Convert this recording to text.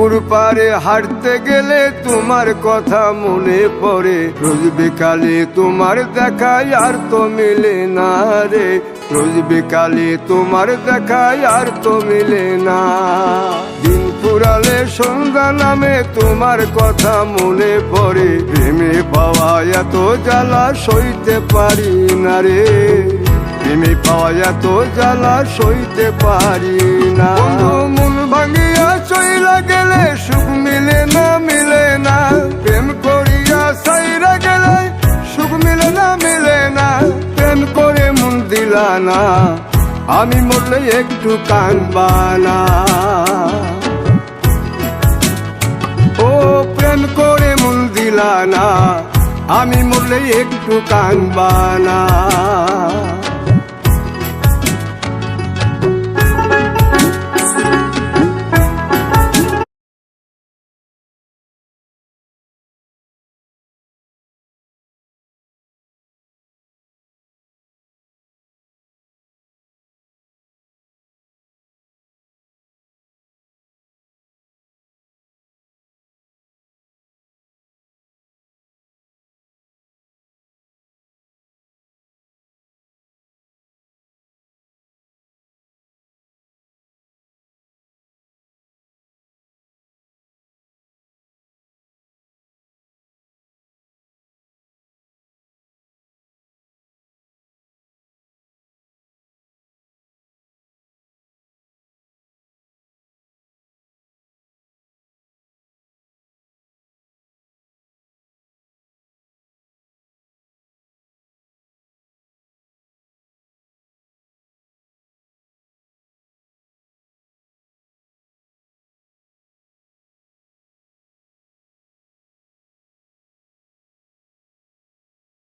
পুকুর পাড়ে হাঁটতে গেলে তোমার কথা মনে পড়ে, রোজ বিকালে তোমার দেখা আর তো মিলে না রে, রোজ বিকালে তোমার দেখা আর তো মিলে না। দিন ফুরালে সন্ধ্যা নামে তোমার কথা মনে পড়ে, প্রেমে পাওয়া এত জ্বালা সইতে পারি না রে, প্রেমে পাওয়া এত জ্বালা সইতে পারি না। মন ভাঙিয়া চইলা গেলে সুখ মিলে না, মিলে না, প্রেম করিয়া সাইরা গেলে সুখ মিলে না, মিলে না, প্রেম করে মন দিলা না, আমি মরলে একটু কাঁদবা না। ও প্রেম করে মন দিলা না, আমি মরলে একটু কাঁদবা না।